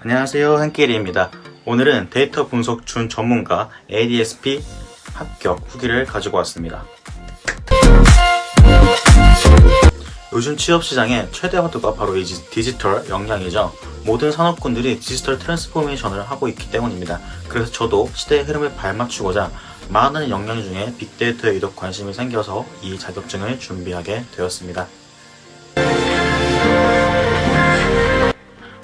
안녕하세요, 한길이입니다. 오늘은 데이터 분석 준 전문가 ADSP 합격 후기를 가지고 왔습니다. 요즘 취업시장의 최대 화두가 바로 이 디지털 역량이죠. 모든 산업군들이 디지털 트랜스포메이션을 하고 있기 때문입니다. 그래서 저도 시대의 흐름에 발맞추고자 많은 역량 중에 빅데이터에 유독 관심이 생겨서 이 자격증을 준비하게 되었습니다.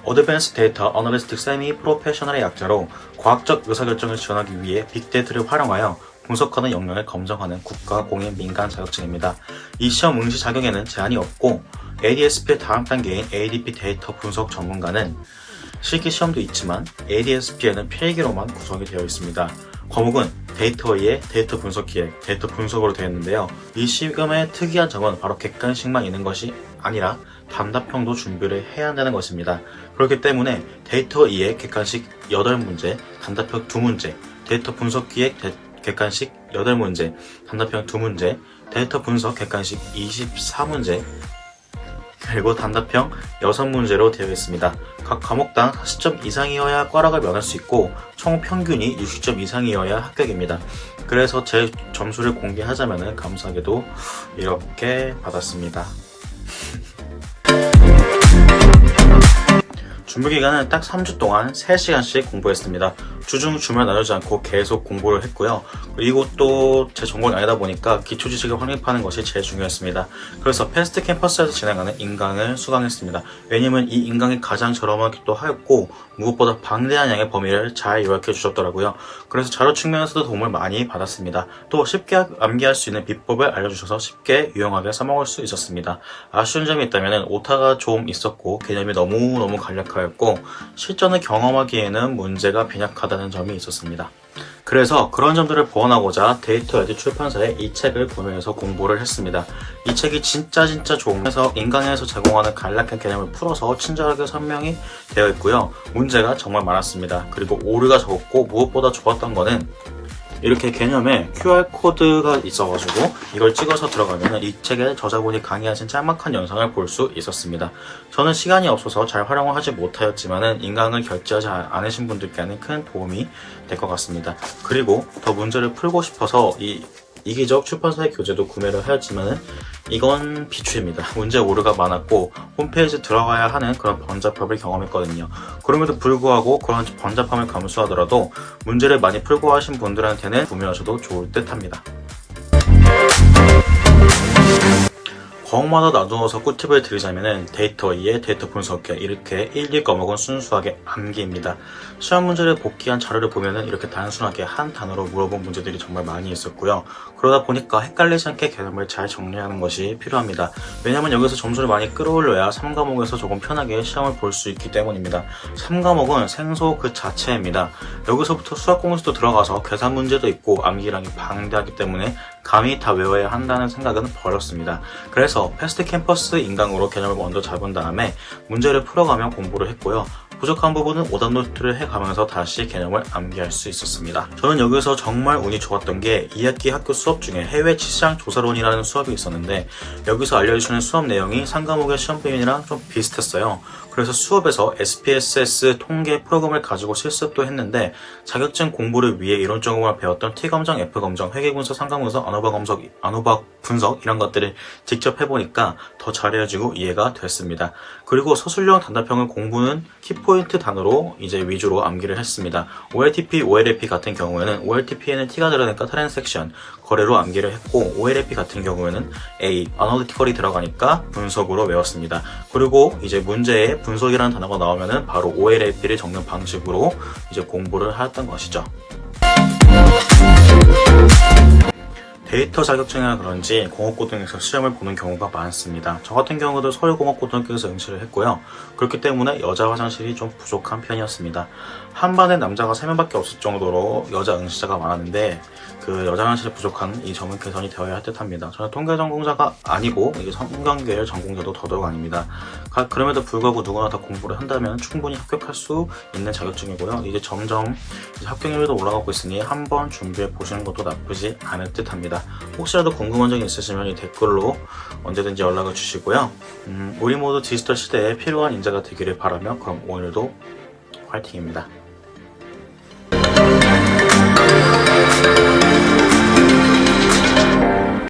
어드밴스 데이터 어널리스틱 세미 프로페셔널의 약자로 과학적 의사결정을 지원하기 위해 빅데이터를 활용하여 분석하는 역량을 검증하는 국가 공인 민간 자격증입니다. 이 시험 응시 자격에는 제한이 없고 ADSP의 다음 단계인 ADP 데이터 분석 전문가는 실기 시험도 있지만 ADSP에는 필기로만 구성이 되어 있습니다. 과목은 데이터의 데이터 분석 기획, 데이터 분석으로 되어 있는데요. 이 시험의 특이한 점은 바로 객관식만 있는 것이 아니라 단답형도 준비를 해야 한다는 것입니다. 그렇기 때문에 데이터 2의 객관식 8문제, 단답형 2문제, 데이터 분석 기획 객관식 8문제, 단답형 2문제, 데이터 분석 객관식 24문제, 그리고 단답형 6문제로 되어 있습니다. 각 과목당 40점 이상이어야 꽈락을 면할 수 있고 총 평균이 60점 이상이어야 합격입니다. 그래서 제 점수를 공개하자면 감사하게도 이렇게 받았습니다. 준비기간은 딱 3주 동안 3시간씩 공부했습니다. 주중 주말 나누지 않고 계속 공부를 했고요. 그리고 또 제 전공이 아니다 보니까 기초지식을 확립하는 것이 제일 중요했습니다. 그래서 패스트 캠퍼스에서 진행하는 인강을 수강했습니다. 왜냐면 이 인강이 가장 저렴하기도 하였고 무엇보다 방대한 양의 범위를 잘 요약해 주셨더라고요. 그래서 자료 측면에서도 도움을 많이 받았습니다. 또 쉽게 암기할 수 있는 비법을 알려주셔서 쉽게 유용하게 써먹을 수 있었습니다. 아쉬운 점이 있다면 오타가 좀 있었고 개념이 너무 간략하였고 실전을 경험하기에는 문제가 빈약하다는 점이 있었습니다. 그래서 그런 점들을 보완하고자 데이터 에듀 출판사에 이 책을 구매해서 공부를 했습니다. 이 책이 진짜 좋은 해서 인강에서 제공하는 간략한 개념을 풀어서 친절하게 설명이 되어 있고요. 문제가 정말 많았습니다. 그리고 오류가 적었고 무엇보다 좋았던 거는 이렇게 개념에 QR코드가 있어가지고 이걸 찍어서 들어가면 이 책의 저자분이 강의하신 짤막한 영상을 볼 수 있었습니다. 저는 시간이 없어서 잘 활용을 하지 못하였지만 인강을 결제하지 않으신 분들께는 큰 도움이 될 것 같습니다. 그리고 더 문제를 풀고 싶어서 이 이기적 출판사의 교재도 구매를 하였지만 이건 비추입니다. 문제 오류가 많았고 홈페이지에 들어가야 하는 그런 번잡함을 경험했거든요. 그럼에도 불구하고 그런 번잡함을 감수하더라도 문제를 많이 풀고 하신 분들한테는 구매하셔도 좋을 듯 합니다. 과목마다 나누어서 꿀팁을 드리자면 데이터 2의 데이터 분석계 이렇게 1, 2과목은 순수하게 암기입니다. 시험 문제를 복귀한 자료를 보면 이렇게 단순하게 한 단어로 물어본 문제들이 정말 많이 있었고요. 그러다 보니까 헷갈리지 않게 개념을 잘 정리하는 것이 필요합니다. 왜냐하면 여기서 점수를 많이 끌어올려야 3과목에서 조금 편하게 시험을 볼 수 있기 때문입니다. 3과목은 생소 그 자체입니다. 여기서부터 수학 공식도 들어가서 계산 문제도 있고 암기량이 방대하기 때문에 감히 다 외워야 한다는 생각은 버렸습니다. 그래서 패스트 캠퍼스 인강으로 개념을 먼저 잡은 다음에 문제를 풀어가며 공부를 했고요. 부족한 부분은 오답노트를 해가면서 다시 개념을 암기할 수 있었습니다. 저는 여기서 정말 운이 좋았던 게 2학기 학교 수업 중에 해외 시장 조사론이라는 수업이 있었는데 여기서 알려주시는 수업 내용이 3과목의 시험 표현이랑 좀 비슷했어요. 그래서 수업에서 SPSS 통계 프로그램을 가지고 실습도 했는데 자격증 공부를 위해 이론적으로만 배웠던 T검정, F검정, 회계분석, 상관분석, 안호박 분석 이런 것들을 직접 해보니까 더 잘해지고 이해가 됐습니다. 그리고 서술형 단답형을 공부는 키포인트 단어로 이제 위주로 암기를 했습니다. OLTP, OLAP 같은 경우에는 OLTP에는 T가 들어가니까 트랜섹션, 거래로 암기를 했고 OLAP 같은 경우에는 A, 아널리티컬이 들어가니까 분석으로 외웠습니다. 그리고 이제 문제에 분석이라는 단어가 나오면은 바로 OLAP를 적는 방식으로 이제 공부를 하였던 것이죠. 데이터 자격증이라 그런지 공업고등에서 시험을 보는 경우가 많습니다. 저 같은 경우도 서울공업고등학교에서 응시를 했고요. 그렇기 때문에 여자 화장실이 좀 부족한 편이었습니다. 한 반에 남자가 3명밖에 없을 정도로 여자 응시자가 많았는데 그 여자 화장실이 부족한 이 점은 개선이 되어야 할 듯합니다. 저는 통계 전공자가 아니고 이게 성경계열 전공자도 더더욱 아닙니다. 그럼에도 불구하고 누구나 다 공부를 한다면 충분히 합격할 수 있는 자격증이고요. 이제 점점 합격률도 올라가고 있으니 한번 준비해 보시는 것도 나쁘지 않을 듯합니다. 혹시라도 궁금한 점이 있으시면 이 댓글로 언제든지 연락을 주시고요. 우리 모두 디지털 시대에 필요한 인재가 되기를 바라며 그럼 오늘도 화이팅입니다.